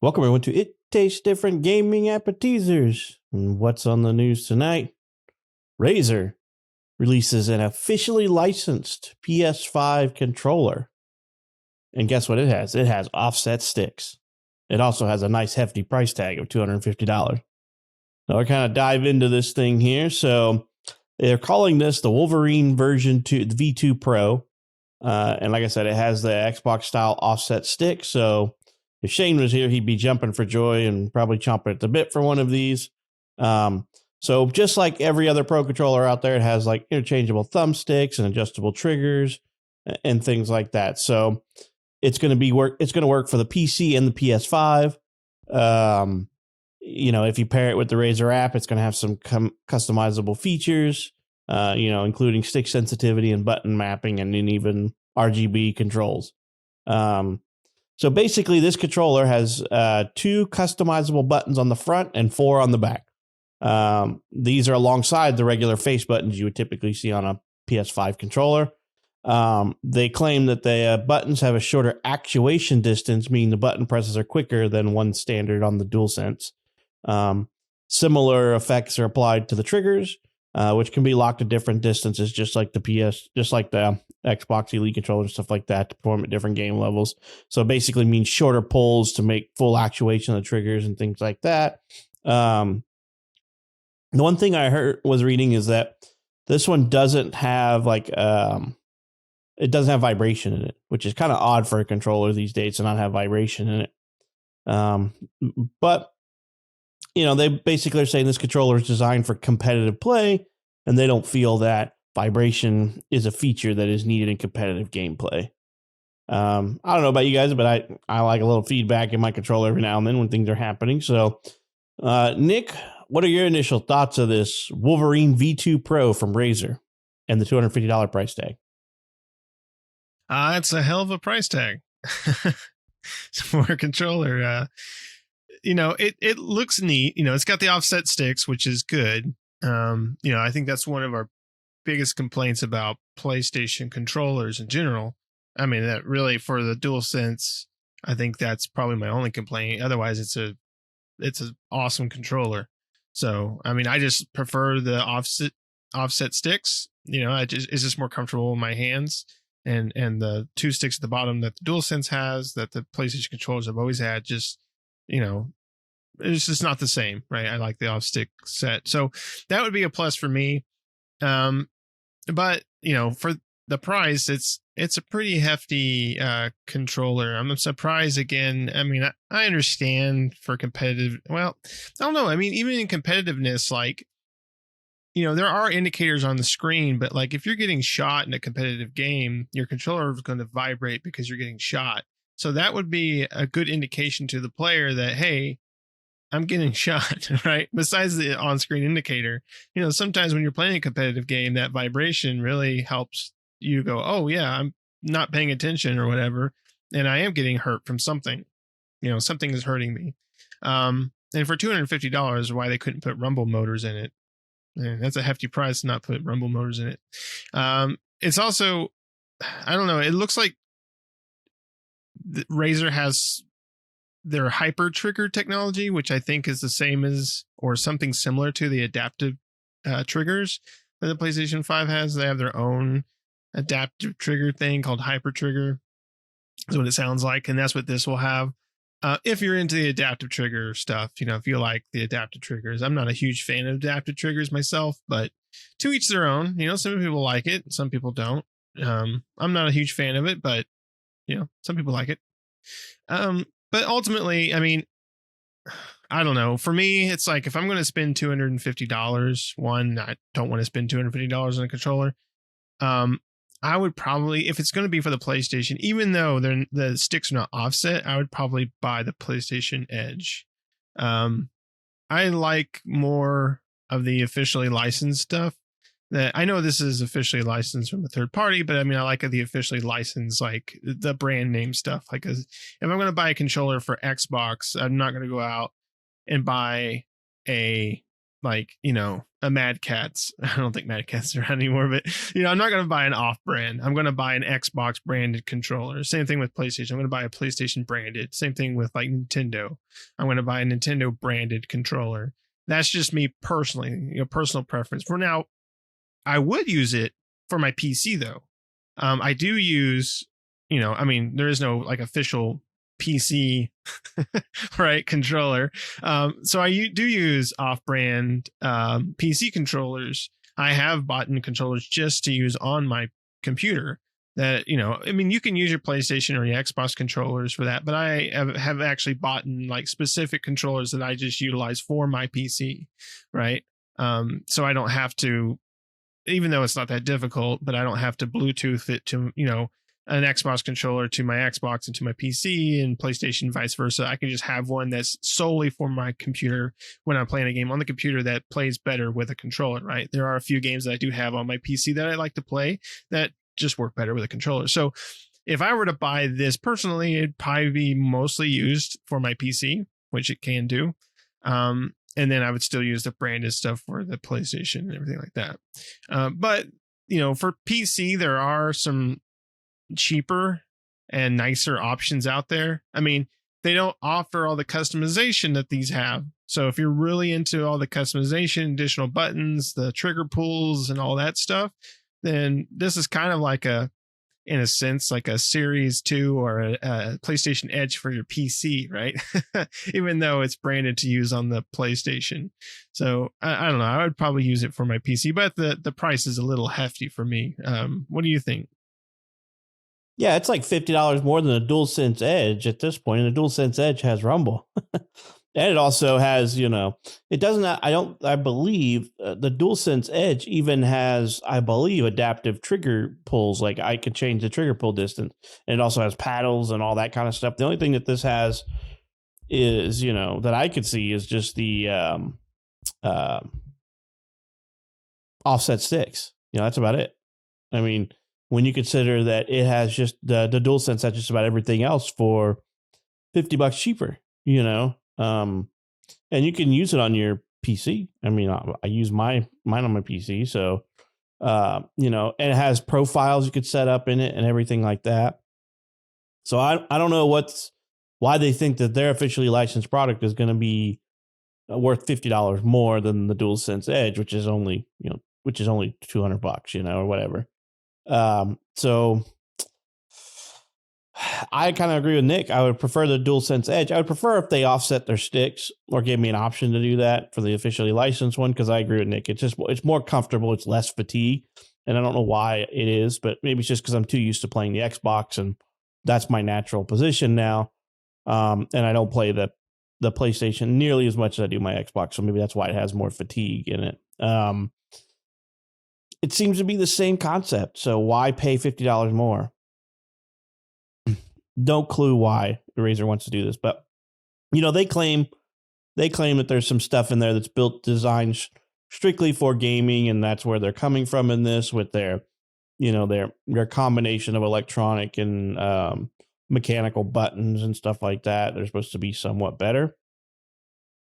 Welcome everyone to It Tastes Different Gaming Appetizers. And what's on the news tonight? Razer releases an officially licensed PS5 controller. And guess what it has? It has offset sticks. It also has a nice hefty price tag of $250. Now we're kind of dive into this thing here. So they're calling this the Wolverine version 2, the V2 Pro. And like I said, it has the Xbox style offset stick. So if Shane was here, he'd be jumping for joy and probably chomping at the bit for one of these. So just like every other Pro controller out there, it has like interchangeable thumbsticks and adjustable triggers and things like that. So it's going to work for the PC and the PS5. If you pair it with the Razer app, it's going to have some customizable features, including stick sensitivity and button mapping and then even RGB controls. So basically, this controller has 2 customizable buttons on the front and 4 on the back. These are alongside the regular face buttons you would typically see on a PS5 controller. They claim that the buttons have a shorter actuation distance, meaning the button presses are quicker than one standard on the DualSense. Similar effects are applied to the triggers, which can be locked at different distances, just like the Xbox Elite controller and stuff like that, to perform at different game levels. So it basically means shorter pulls to make full actuation of the triggers and things like that. The one thing I was reading is that this one doesn't have it doesn't have vibration in it, which is kind of odd for a controller these days to not have vibration in it. But they basically are saying this controller is designed for competitive play, and they don't feel that vibration is a feature that is needed in competitive gameplay. I don't know about you guys, but I like a little feedback in my controller every now and then when things are happening. So, Nick, what are your initial thoughts of this Wolverine V2 Pro from Razer and the $250 price tag? It's a hell of a price tag for a controller. It looks neat. It's got the offset sticks, which is good. I think that's one of our biggest complaints about PlayStation controllers in general. I mean, that really for the DualSense, I think that's probably my only complaint. Otherwise, it's an awesome controller. So, I mean, I just prefer the offset sticks. It's just more comfortable in my hands. And the 2 sticks at the bottom that the DualSense has, that the PlayStation controllers have always had, just, it's just not the same, right? I like the off stick set. So that would be a plus for me. But for the price, it's a pretty hefty controller. I'm surprised again. I mean, I understand for competitive. Well, I don't know. I mean, even in competitiveness, there are indicators on the screen, but if you're getting shot in a competitive game, your controller is going to vibrate because you're getting shot. So that would be a good indication to the player that, hey, I'm getting shot, right? Besides the on-screen indicator, sometimes when you're playing a competitive game, that vibration really helps you go, oh yeah, I'm not paying attention or whatever, and I am getting hurt from something. Something is hurting me. And for $250, why they couldn't put rumble motors in it? That's a hefty price to not put rumble motors in it. It's also, I don't know, it looks like Razer has their hyper trigger technology, which I think is the same as or something similar to the adaptive triggers that the PlayStation 5 has. They have their own adaptive trigger thing called hyper trigger. That's what it sounds like. And that's what this will have. If you're into the adaptive trigger stuff, if you like the adaptive triggers. I'm not a huge fan of adaptive triggers myself, but to each their own. Some people like it, some people don't. I'm not a huge fan of it, but some people like it. But ultimately, I mean, I don't know. For me, it's like if I'm going to spend $250, I don't want to spend $250 on a controller. I would probably, if it's going to be for the PlayStation, even though the sticks are not offset, I would probably buy the PlayStation Edge. I like more of the officially licensed stuff. That I know this is officially licensed from a third party, but I mean, I like the officially licensed, like the brand name stuff. If I'm going to buy a controller for Xbox, I'm not going to go out and buy a like, a Mad Catz. I don't think Mad Catz are around anymore, but I'm not going to buy an off brand. I'm going to buy an Xbox branded controller. Same thing with PlayStation. I'm going to buy a PlayStation branded. Same thing with like Nintendo. I'm going to buy a Nintendo branded controller. That's just me personally, personal preference. For now, I would use it for my PC though. I do use, there is no like official PC right controller, so I do use off-brand PC controllers. I have bought controllers just to use on my computer that you can use your PlayStation or your Xbox controllers for that, but I have actually bought like specific controllers that I just utilize for my PC, right? So I don't have to, even though it's not that difficult, but I don't have to Bluetooth it to an Xbox controller to my Xbox and to my PC, and PlayStation vice versa. I can just have one that's solely for my computer when I'm playing a game on the computer that plays better with a controller, right? There are a few games that I do have on my PC that I like to play that just work better with a controller. So if I were to buy this personally, it'd probably be mostly used for my PC, which it can do. And then I would still use the branded stuff for the PlayStation and everything like that. But, for PC, there are some cheaper and nicer options out there. They don't offer all the customization that these have. So if you're really into all the customization, additional buttons, the trigger pulls and all that stuff, then this is kind of like in a sense, like a Series 2 or a PlayStation Edge for your PC, right? Even though it's branded to use on the PlayStation. So I don't know. I would probably use it for my PC, but the price is a little hefty for me. What do you think? Yeah, it's like $50 more than a DualSense Edge at this point, and the DualSense Edge has Rumble. And it also has, it doesn't, I believe the DualSense Edge even has, I believe, adaptive trigger pulls. Like I could change the trigger pull distance, and it also has paddles and all that kind of stuff. The only thing that this has is, that I could see is just the offset sticks. That's about it. When you consider that it has just the DualSense has just about everything else for $50 cheaper, and you can use it on your PC. I use mine on my PC. So, and it has profiles you could set up in it and everything like that. So I don't know why they think that their officially licensed product is going to be worth $50 more than the DualSense Edge, which is only $200, or whatever. So I kind of agree with Nick. I would prefer the DualSense Edge. I would prefer if they offset their sticks or gave me an option to do that for the officially licensed one, because I agree with Nick. It's more comfortable. It's less fatigue. And I don't know why it is, but maybe it's just because I'm too used to playing the Xbox and that's my natural position now. And I don't play the PlayStation nearly as much as I do my Xbox. So maybe that's why it has more fatigue in it. It seems to be the same concept. So why pay $50 more? No clue why the Razer wants to do this, but they claim that there's some stuff in there that's designed strictly for gaming, and that's where they're coming from in this with their combination of electronic and mechanical buttons and stuff like that. They're supposed to be somewhat better.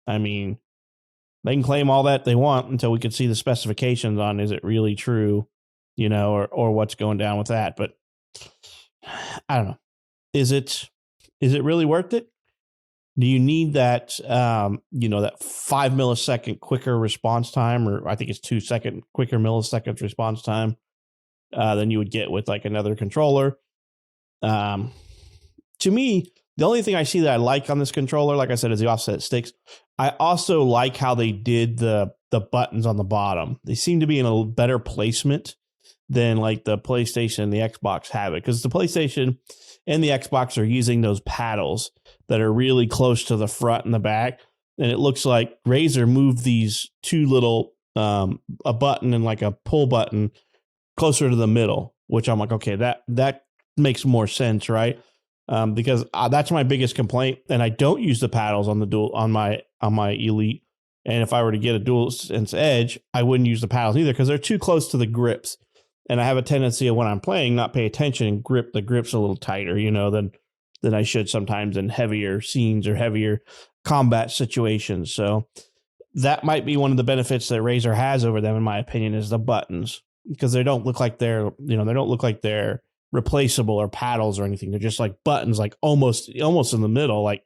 They can claim all that they want until we can see the specifications on is it really true, or what's going down with that. But I don't know. Is it really worth it? Do you need that, that 5 millisecond quicker response time, or I think it's 2 second quicker milliseconds response time than you would get with like another controller? To me, the only thing I see that I like on this controller, like I said, is the offset sticks. I also like how they did the buttons on the bottom. They seem to be in a better placement than like the PlayStation and the Xbox have it, because the PlayStation and the Xbox are using those paddles that are really close to the front and the back. And it looks like Razer moved these two little, a button and like a pull button closer to the middle, which I'm like, okay, that makes more sense, right? Because that's my biggest complaint. And I don't use the paddles on my Elite. And if I were to get a DualSense Edge, I wouldn't use the paddles either, because they're too close to the grips. And I have a tendency of when I'm playing, not pay attention and grip the grips a little tighter, than I should sometimes in heavier scenes or heavier combat situations. So that might be one of the benefits that Razer has over them, in my opinion, is the buttons, because they don't look like they're replaceable or paddles or anything. They're just like buttons, like almost in the middle. Like,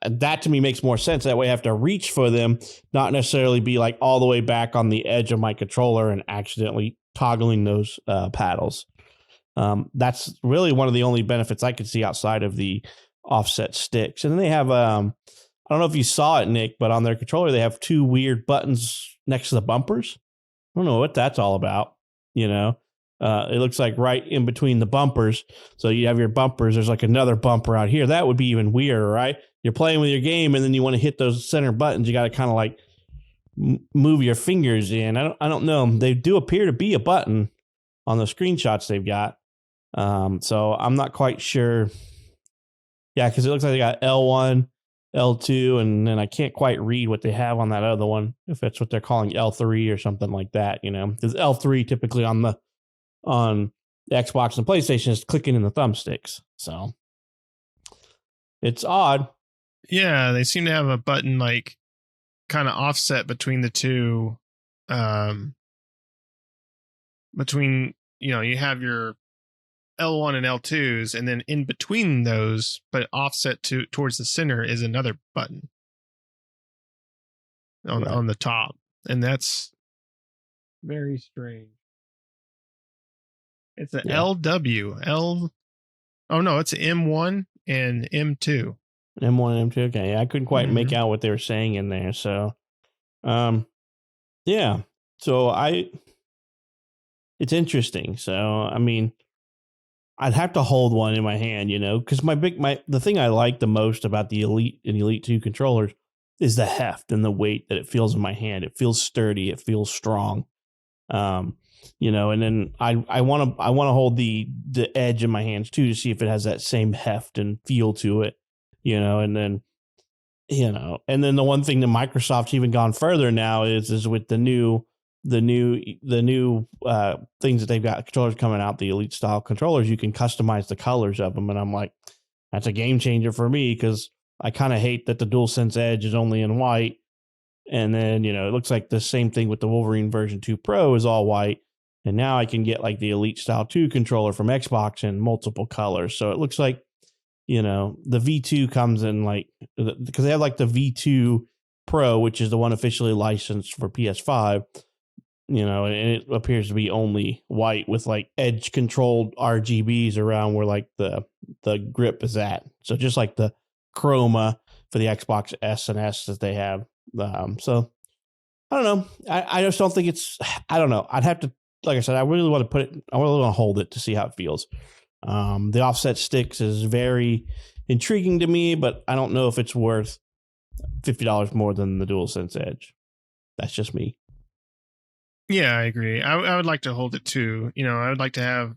that to me makes more sense. That way I have to reach for them, not necessarily be like all the way back on the edge of my controller and accidentally toggling those paddles. That's really one of the only benefits I could see outside of the offset sticks. And then they have, I don't know if you saw it, Nick, but on their controller, they have 2 weird buttons next to the bumpers. I don't know what that's all about. It looks like right in between the bumpers. So you have your bumpers. There's like another bumper out here. That would be even weirder, right? You're playing with your game and then you want to hit those center buttons. You got to kind of like move your fingers in. I don't know. They do appear to be a button on the screenshots they've got. So I'm not quite sure. Yeah, because it looks like they got L1, L2, and then I can't quite read what they have on that other one, if that's what they're calling L3 or something like that, because L3 typically on the Xbox and PlayStation is clicking in the thumbsticks. So it's odd. Yeah, they seem to have a button like kind of offset between the two. Between, you have your L1 and L2s, and then in between those, but offset towards the center, is another button on the top, and that's very strange. It's an LW L. Oh no, it's M1 and M2. M1 and M2. Okay, I couldn't quite make out what they were saying in there. So, yeah. So it's interesting. So I mean, I'd have to hold one in my hand, because the thing I like the most about the Elite and Elite 2 controllers is the heft and the weight that it feels in my hand. It feels sturdy. It feels strong. And then I want to hold the edge in my hands too, to see if it has that same heft and feel to it, and then the one thing that Microsoft's even gone further now is with the new things that they've got, controllers coming out, the Elite style controllers, you can customize the colors of them. And I'm like, that's a game changer for me, because I kind of hate that the DualSense Edge is only in white. And then, it looks like the same thing with the Wolverine version 2 Pro is all white. And now I can get like the Elite Style 2 controller from Xbox in multiple colors. So it looks like, the V2 comes in like, because they have like the V2 Pro, which is the one officially licensed for PS5, and it appears to be only white with like edge controlled RGBs around where like the grip is at. So just like the chroma for the Xbox S and S that they have. So I don't know. I just don't think I don't know. I'd have to, like I said, I really want to hold it to see how it feels. The offset sticks is very intriguing to me, but I don't know if it's worth $50 more than the DualSense Edge. That's just me. Yeah, I agree. I would like to hold it too. I would like to have.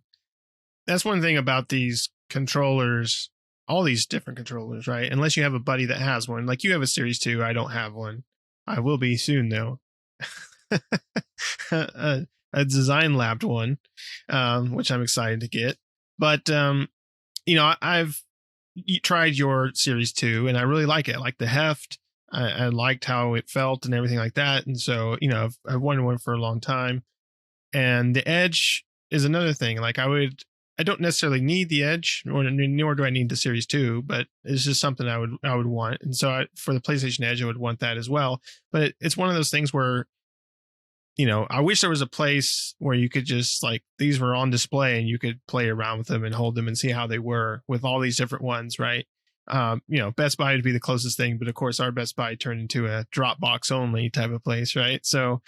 That's one thing about these controllers, all these different controllers, right? Unless you have a buddy that has one, like you have a Series 2. I don't have one. I will be soon though. a design labbed one, which I'm excited to get. But I've tried your Series 2 and I really like it. I like the heft. I liked how it felt and everything like that. And so, I've wanted one for a long time. And the Edge is another thing. Like I don't necessarily need the Edge, nor do I need the Series 2, but it's just something I would want. And so for the PlayStation Edge, I would want that as well. But it's one of those things where, I wish there was a place where you could just like, these were on display and you could play around with them and hold them and see how they were with all these different ones, right? Best Buy would be the closest thing, but of course our Best Buy turned into a Dropbox only type of place, right? So,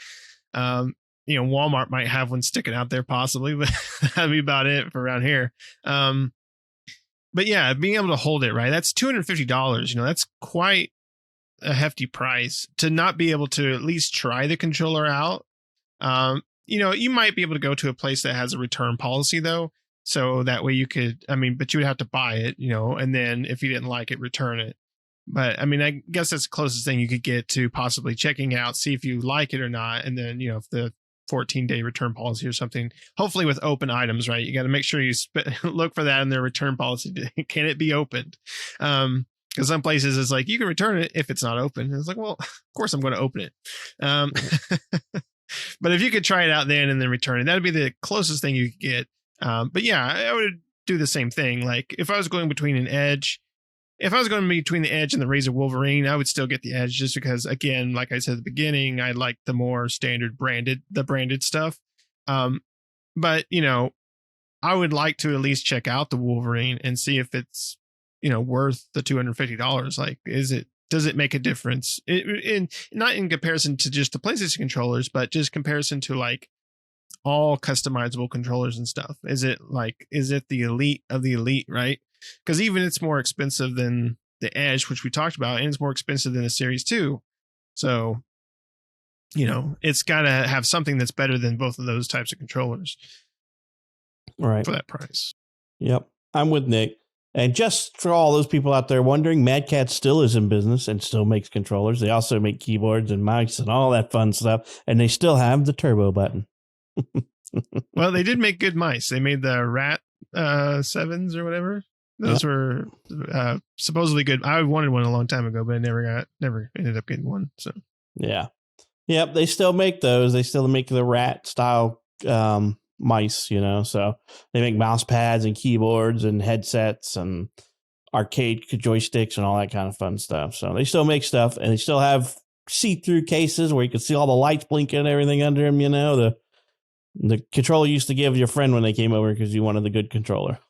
Walmart might have one sticking out there possibly, but that'd be about it for around here. But yeah, being able to hold it, right? That's $250. That's quite a hefty price to not be able to at least try the controller out. You might be able to go to a place that has a return policy though. So that way you could, but you would have to buy it, and then if you didn't like it, return it. But I guess that's the closest thing you could get to possibly checking out, see if you like it or not. And then, if the 14-day return policy or something, hopefully with open items, right? You got to make sure you look for that in their return policy. Can it be opened? Because some places it's like you can return it if it's not open. And it's like, well, of course I'm going to open it. But if you could try it out then and then return it, that'd be the closest thing you could get. But yeah, I would do the same thing. Like if I was going between an Edge, if I was going between the Edge and the Razer Wolverine, I would still get the Edge just because, again, like I said at the beginning, I like the more standard branded stuff. But you know, I would like to at least check out the Wolverine and see if it's, you know, worth the $250. Like, does it make a difference? Not in comparison to just the PlayStation controllers, but just comparison to like all customizable controllers and stuff. Is it the elite of the elite, right? Because even it's more expensive than the Edge, which we talked about, and it's more expensive than the Series 2. So, you know, it's got to have something that's better than both of those types of controllers. Right. For that price. Yep. I'm with Nick. And just for all those people out there wondering, Mad Catz still is in business and still makes controllers. They also make keyboards and mice and all that fun stuff. And they still have the turbo button. Well, they did make good mice. They made the Rat 7s or whatever. Those were supposedly good. I wanted one a long time ago, but I never ended up getting one. So yeah. Yep. They still make those. They still make the Rat style mice, you know, so they make mouse pads and keyboards and headsets and arcade joysticks and all that kind of fun stuff. So they still make stuff, and they still have see-through cases where you can see all the lights blinking and everything under them. You know, the controller you used to give your friend when they came over because you wanted the good controller.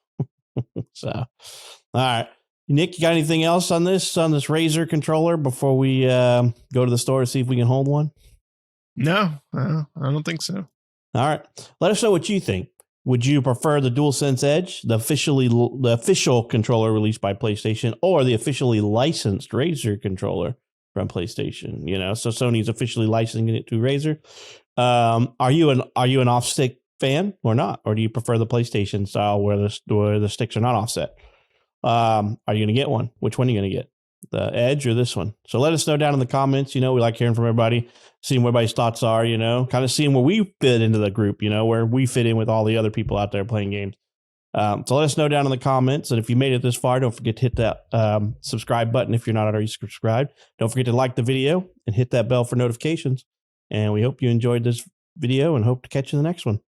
So, all right, Nick, you got anything else on this Razer controller before we go to the store to see if we can hold one? No, I don't think so. All right. Let us know what you think. Would you prefer the DualSense Edge, the official controller released by PlayStation, or the officially licensed Razer controller from PlayStation? You know, so Sony's officially licensing it to Razer. Are you an off-stick fan or not? Or do you prefer the PlayStation style where the sticks are not offset? Are you going to get one? Which one are you going to get? The Edge or this one? So let us know down in the comments. You know, we like hearing from everybody, seeing what everybody's thoughts are, you know, kind of seeing where we fit into the group, you know, where we fit in with all the other people out there playing games. So let us know down in the comments. And if you made it this far, don't forget to hit that subscribe button if you're not already subscribed. Don't forget to like the video and hit that bell for notifications. And we hope you enjoyed this video and hope to catch you in the next one.